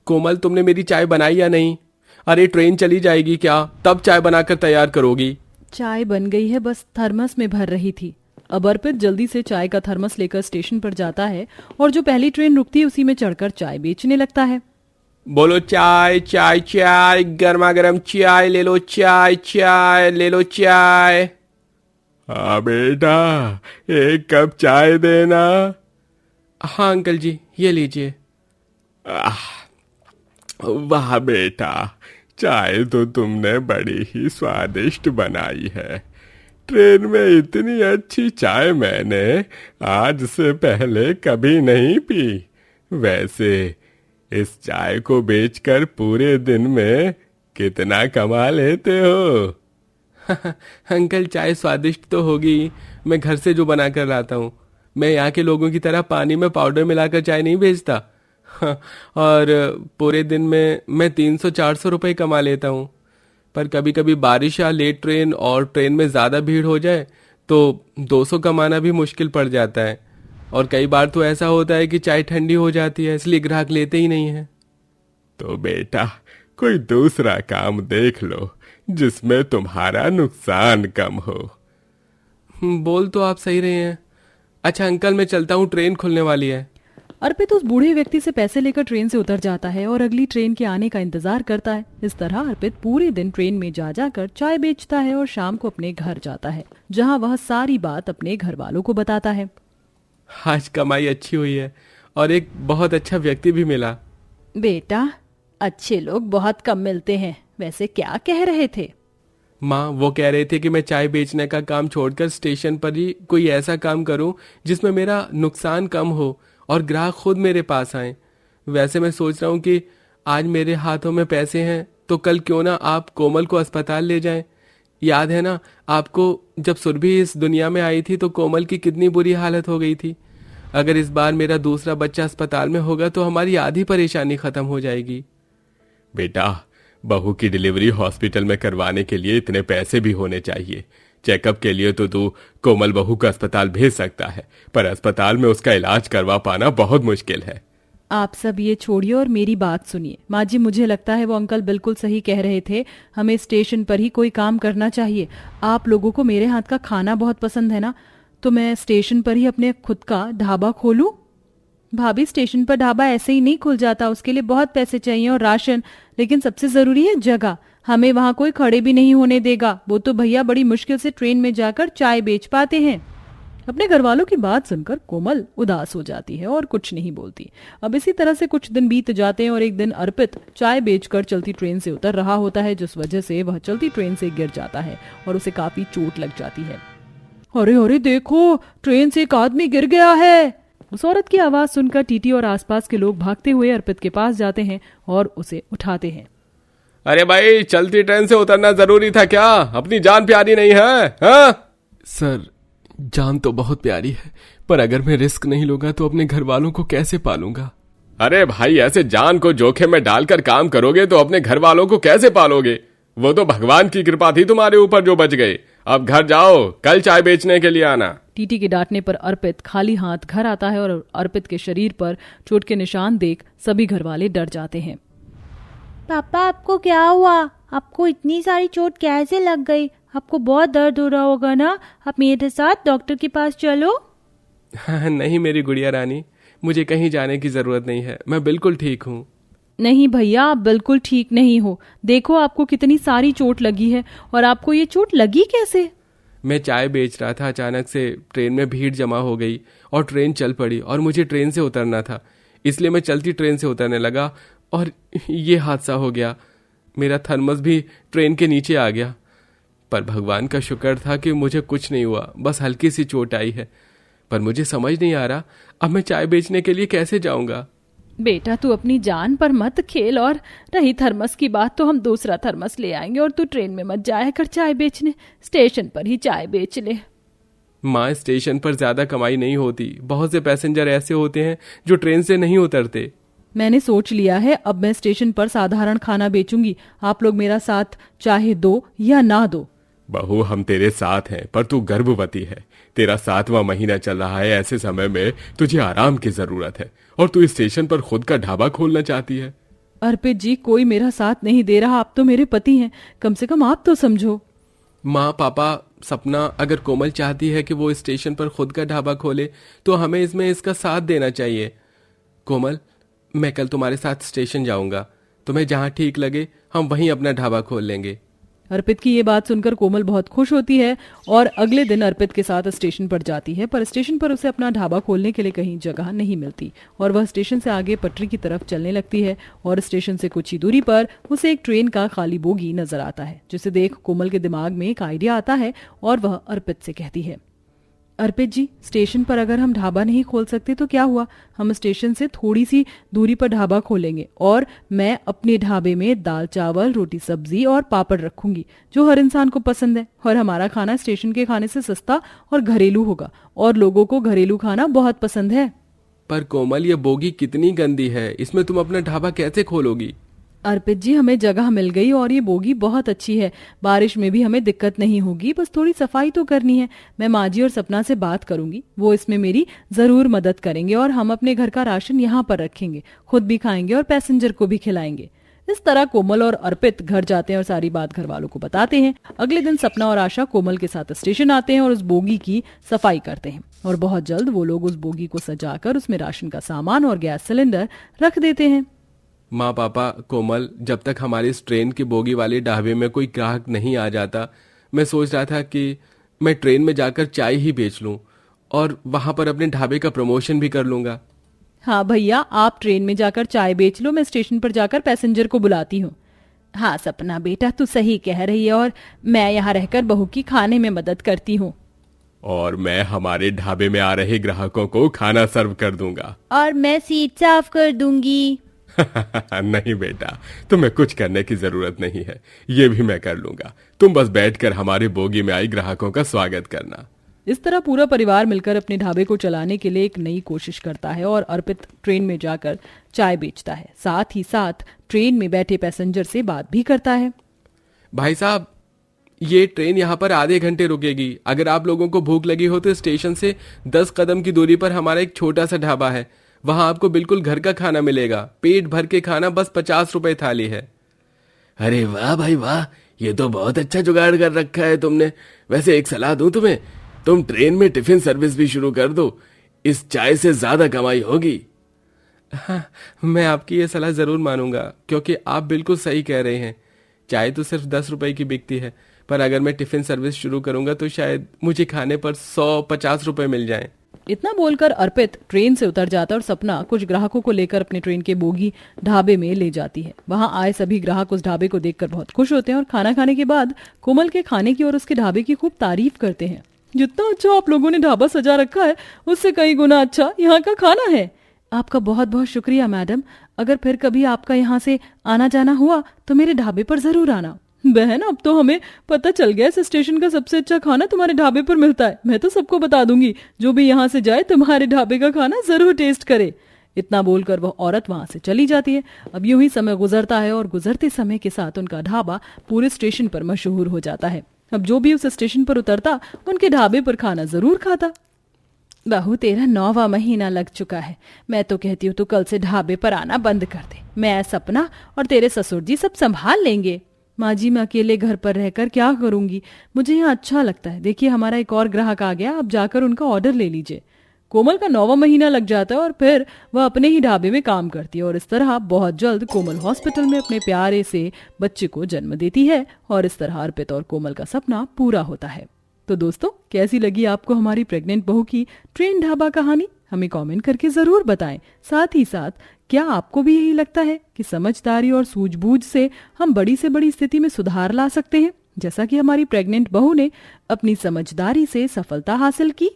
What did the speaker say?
कोमल, तुमने मेरी चाय बनाई या नहीं? अरे ट्रेन चली जाएगी क्या? तब चाय बनाकर तैयार करोगी? चाय बन गई है, बस थर्मस में भर रही थी। अब अर्पित जल्दी से चाय का थर्मस लेकर स्टेशन पर जाता है और जो पहली ट्रेन रुकती है उसी में चढ़कर चाय बेचने लगता है। बोलो चाय चाय चाय, गर्मा गर्म चाय ले लो, चाय चाय ले लो चाय। हाँ बेटा, एक कप चाय देना। हाँ अंकल जी, ये लीजिए। वाह बेटा, चाय तो तुमने बड़ी ही स्वादिष्ट बनाई है। ट्रेन में इतनी अच्छी चाय मैंने आज से पहले कभी नहीं पी। वैसे इस चाय को बेचकर पूरे दिन में कितना कमा लेते हो? अंकल, चाय स्वादिष्ट तो होगी, मैं घर से जो बनाकर लाता हूँ। मैं यहाँ के लोगों की तरह पानी में पाउडर मिलाकर चाय नहीं बेचता। और पूरे दिन में मैं 300-400 रुपये कमा लेता हूँ। पर कभी कभी बारिश या लेट ट्रेन और ट्रेन में ज़्यादा भीड़ हो जाए तो 200 कमाना भी मुश्किल पड़ जाता है। और कई बार तो ऐसा होता है कि चाय ठंडी हो जाती है, इसलिए ग्राहक लेते ही नहीं है। तो बेटा, कोई दूसरा काम देख लो जिसमें तुम्हारा नुकसान कम हो। बोल तो आप सही रहे हैं। अच्छा अंकल, मैं चलता हूँ, ट्रेन खुलने वाली है। अर्पित उस बूढ़े व्यक्ति से पैसे लेकर ट्रेन से उतर जाता है और अगली ट्रेन के आने का इंतजार करता है। इस तरह अर्पित पूरे दिन ट्रेन में जा जाकर चाय बेचता है और शाम को अपने घर जाता है, जहां वह सारी बात अपने घर वालों को बताता है। आज कमाई अच्छी हुई है और एक बहुत अच्छा व्यक्ति भी मिला। बेटा, अच्छे लोग बहुत कम मिलते हैं। वैसे क्या कह रहे थे? माँ, वो कह रहे थे कि मैं चाय बेचने का काम छोड़कर स्टेशन पर ही कोई ऐसा काम करूं जिसमें मेरा नुकसान कम हो और ग्राहक खुद मेरे पास आए। वैसे मैं सोच रहा हूं कि आज मेरे हाथों में पैसे हैं तो कल क्यों ना आप कोमल को अस्पताल ले जाएं। याद है ना आपको, जब सुरभि इस दुनिया में आई थी तो कोमल की कितनी बुरी हालत हो गई थी। अगर इस बार मेरा दूसरा बच्चा अस्पताल में होगा तो हमारी आधी परेशानी खत्म हो जाएगी। बेटा, बहू की डिलीवरी हॉस्पिटल में करवाने के लिए इतने पैसे भी होने चाहिए। चेकअप के लिए तो तू कोमल बहू का अस्पताल भेज सकता है, पर अस्पताल में उसका इलाज करवा पाना बहुत मुश्किल है। आप सब ये छोड़िए और मेरी बात सुनिए। माँ जी, मुझे लगता है वो अंकल बिल्कुल सही कह रहे थे। हमें स्टेशन पर ही कोई काम करना चाहिए। आप लोगों को मेरे हाथ का खाना बहुत पसंद है ना, तो मैं स्टेशन पर ही अपने खुद का ढाबा खोलूं। भाभी, स्टेशन पर ढाबा ऐसे ही नहीं खुल जाता, उसके लिए बहुत पैसे चाहिए और राशन। लेकिन सबसे जरूरी है जगह। हमें वहाँ कोई खड़े भी नहीं होने देगा। वो तो भैया बड़ी मुश्किल से ट्रेन में जाकर चाय बेच पाते हैं। अपने घर वालों की बात सुनकर कोमल उदास हो जाती है और कुछ नहीं बोलती। अब इसी तरह से कुछ दिन बीत जाते हैं और एक दिन अर्पित चाय बेचकर चलती ट्रेन से उतर रहा होता है, जिस वजह से वह चलती ट्रेन से गिर जाता है और उसे काफी चोट लग जाती है। अरे अरे देखो, ट्रेन से एक आदमी गिर गया है। उस औरत की आवाज सुनकर टीटी और आसपास के लोग भागते हुए अर्पित के पास जाते हैं और उसे उठाते हैं। अरे भाई, चलती ट्रेन से उतरना जरूरी था क्या? अपनी जान प्यारी नहीं है? हाँ? सर, जान तो बहुत प्यारी है, पर अगर मैं रिस्क नहीं लूंगा तो अपने घर वालों को कैसे पालूंगा? अरे भाई, ऐसे जान को जोखिम में डालकर काम करोगे तो अपने घर वालों को कैसे पालोगे? वो तो भगवान की कृपा थी तुम्हारे ऊपर जो बच गए। अब घर जाओ, कल चाय बेचने के लिए आना। टीटी के डांटने पर अर्पित खाली हाथ घर आता है और अर्पित के शरीर पर चोट के निशान देख सभी घर वाले डर जाते हैं। पापा, आपको क्या हुआ? आपको इतनी सारी चोट कैसे लग गई? आपको बहुत दर्द हो रहा होगा ना? आप मेरे साथ डॉक्टर के पास चलो। नहीं मेरी गुड़िया रानी, मुझे कहीं जाने की जरूरत नहीं है, मैं बिल्कुल ठीक हूँ। नहीं भैया, आप बिल्कुल ठीक नहीं हो। देखो आपको कितनी सारी चोट लगी है। और आपको ये चोट लगी कैसे? मैं चाय बेच रहा था, अचानक से ट्रेन में भीड़ जमा हो गई और ट्रेन चल पड़ी और मुझे ट्रेन से उतरना था, इसलिए मैं चलती ट्रेन से उतरने लगा और ये हादसा हो गया। मेरा थर्मस भी ट्रेन के नीचे आ गया, पर भगवान का शुक्र था कि मुझे कुछ नहीं हुआ, बस हल्की सी चोट आई है। पर मुझे समझ नहीं आ रहा अब मैं चाय बेचने के लिए कैसे जाऊंगा। बेटा, तू अपनी जान पर मत खेल। और रही थर्मस की बात, तो हम दूसरा थर्मस ले आएंगे और तू ट्रेन में मत जाया कर चाय बेचने, स्टेशन पर ही चाय बेच ले। माँ, स्टेशन पर ज्यादा कमाई नहीं होती। बहुत से पैसेंजर ऐसे होते हैं जो ट्रेन से नहीं उतरते। मैंने सोच लिया है, अब मैं स्टेशन पर साधारण खाना बेचूंगी। आप लोग मेरा साथ चाहे दो या ना दो। बहू, हम तेरे साथ हैं, पर तू गर्भवती है, तेरा 7वां महीना चल रहा है। ऐसे समय में तुझे आराम की जरूरत है और तू स्टेशन पर खुद का ढाबा खोलना चाहती है। अर्पित जी, कोई मेरा साथ नहीं दे रहा। आप तो मेरे पति हैं, कम से कम आप तो समझो। माँ, पापा, सपना, अगर कोमल चाहती है कि वो स्टेशन पर खुद का ढाबा खोले तो हमें इसमें इसका साथ देना चाहिए। कोमल, मैं कल तुम्हारे साथ स्टेशन जाऊंगा, तुम्हें जहाँ ठीक लगे हम वहीं अपना ढाबा खोल लेंगे। अर्पित की ये बात सुनकर कोमल बहुत खुश होती है और अगले दिन अर्पित के साथ स्टेशन पर जाती है, पर स्टेशन पर उसे अपना ढाबा खोलने के लिए कहीं जगह नहीं मिलती और वह स्टेशन से आगे पटरी की तरफ चलने लगती है और स्टेशन से कुछ ही दूरी पर उसे एक ट्रेन का खाली बोगी नजर आता है, जिसे देख कोमल के दिमाग में एक आइडिया आता है और वह अर्पित से कहती है, अर्पित जी, स्टेशन पर अगर हम ढाबा नहीं खोल सकते तो क्या हुआ, हम स्टेशन से थोड़ी सी दूरी पर ढाबा खोलेंगे और मैं अपने ढाबे में दाल चावल, रोटी सब्जी और पापड़ रखूंगी जो हर इंसान को पसंद है और हमारा खाना स्टेशन के खाने से सस्ता और घरेलू होगा और लोगों को घरेलू खाना बहुत पसंद है। पर कोमल, ये बोगी कितनी गंदी है, इसमें तुम अपना ढाबा कैसे खोलोगी? अर्पित जी, हमें जगह मिल गई और ये बोगी बहुत अच्छी है, बारिश में भी हमें दिक्कत नहीं होगी, बस थोड़ी सफाई तो करनी है। मैं माँ जी और सपना से बात करूंगी, वो इसमें मेरी जरूर मदद करेंगे और हम अपने घर का राशन यहाँ पर रखेंगे, खुद भी खाएंगे और पैसेंजर को भी खिलाएंगे। इस तरह कोमल और अर्पित घर जाते हैं और सारी बात घर वालों को बताते हैं। अगले दिन सपना और आशा कोमल के साथ स्टेशन आते हैं और उस बोगी की सफाई करते हैं और बहुत जल्द वो लोग उस बोगी को सजाकर उसमें राशन का सामान और गैस सिलेंडर रख देते हैं। माँ, पापा, कोमल, जब तक हमारे इस ट्रेन की बोगी वाले ढाबे में कोई ग्राहक नहीं आ जाता, मैं सोच रहा था कि मैं ट्रेन में जाकर चाय ही बेच लूं और वहां पर अपने ढाबे का प्रमोशन भी कर लूंगा। हाँ भैया, आप ट्रेन में जाकर चाय बेच लो, मैं स्टेशन पर जाकर पैसेंजर को बुलाती हूँ। हाँ सपना बेटा, तू सही कह रही है और मैं यहाँ रहकर बहू की खाने में मदद करती हूँ और मैं हमारे ढाबे में आ रहे ग्राहकों को खाना सर्व कर दूंगा। और मैं सीट साफ कर दूंगी। नहीं बेटा, तुम्हें कुछ करने की जरूरत नहीं है, ये भी मैं कर लूंगा। तुम बस बैठकर हमारे बोगी में आई ग्राहकों का स्वागत करना। इस तरह पूरा परिवार मिलकर अपने ढाबे को चलाने के लिए एक नई कोशिश करता है और अर्पित ट्रेन में जाकर चाय बेचता है, साथ ही साथ ट्रेन में बैठे पैसेंजर से बात भी करता है। भाई साहब, ये ट्रेन यहाँ पर आधे घंटे रुकेगी, अगर आप लोगों को भूख लगी हो तो स्टेशन से 10 कदम की दूरी पर हमारा एक छोटा सा ढाबा है, वहां आपको बिल्कुल घर का खाना मिलेगा, पेट भर के खाना, बस 50 रुपए थाली है। अरे वाह भाई वाह, ये तो बहुत अच्छा जुगाड़ कर रखा है तुमने। वैसे एक सलाह दूं तुम्हें, तुम ट्रेन में टिफिन सर्विस भी शुरू कर दो, इस चाय से ज्यादा कमाई होगी। हाँ, मैं आपकी ये सलाह जरूर मानूंगा क्योंकि आप बिल्कुल सही कह रहे हैं। चाय तो सिर्फ 10 रुपए की बिकती है, पर अगर मैं टिफिन सर्विस शुरू करूंगा तो शायद मुझे खाने पर 150 रुपए मिल जाएं। इतना बोलकर अर्पित ट्रेन से उतर जाता है और सपना कुछ ग्राहकों को लेकर अपने ट्रेन के बोगी ढाबे में ले जाती है। वहां आए सभी ग्राहक उस ढाबे को देखकर बहुत खुश होते हैं और खाना खाने के बाद कोमल के खाने की और उसके ढाबे की खूब तारीफ करते हैं। जितना अच्छा आप लोगों ने ढाबा सजा रखा है उससे कई गुना अच्छा यहाँ का खाना है। आपका बहुत बहुत शुक्रिया मैडम, अगर फिर कभी आपका यहाँ से आना जाना हुआ तो मेरे ढाबे पर जरूर आना। बहन, अब तो हमें पता चल गया इस स्टेशन का सबसे अच्छा खाना तुम्हारे ढाबे पर मिलता है। मैं तो सबको बता दूंगी, जो भी यहाँ से जाए तुम्हारे ढाबे का खाना जरूर टेस्ट करे। इतना बोलकर वह औरत वहां से चली जाती है। अब यूं ही समय गुजरता है और गुजरते समय के साथ उनका ढाबा पूरे स्टेशन पर मशहूर हो जाता है। अब जो भी उस स्टेशन पर उतरता उनके ढाबे पर खाना जरूर खाता। बहू, तेरा 9वां महीना लग चुका है, मैं तो कहती हूँ तू कल से ढाबे पर आना बंद कर दे। मैं, सपना और तेरे ससुर जी सब संभाल लेंगे। माँ जी, मैं अकेले घर पर रहकर क्या करूंगी, मुझे यहाँ अच्छा लगता है। देखिए, हमारा एक और ग्राहक आ गया, आप जाकर उनका ऑर्डर ले लीजिए। कोमल का 9वां महीना लग जाता है और फिर वह अपने ही ढाबे में काम करती है और इस तरह बहुत जल्द कोमल हॉस्पिटल में अपने प्यारे से बच्चे को जन्म देती है और इस तरह अर्पित और कोमल का सपना पूरा होता है। तो दोस्तों, कैसी लगी आपको हमारी प्रेग्नेंट बहू की ट्रेन ढाबा कहानी? हमें कमेंट करके जरूर बताएं। साथ ही साथ क्या आपको भी यही लगता है कि समझदारी और सूझबूझ से हम बड़ी से बड़ी स्थिति में सुधार ला सकते हैं, जैसा कि हमारी प्रेग्नेंट बहू ने अपनी समझदारी से सफलता हासिल की?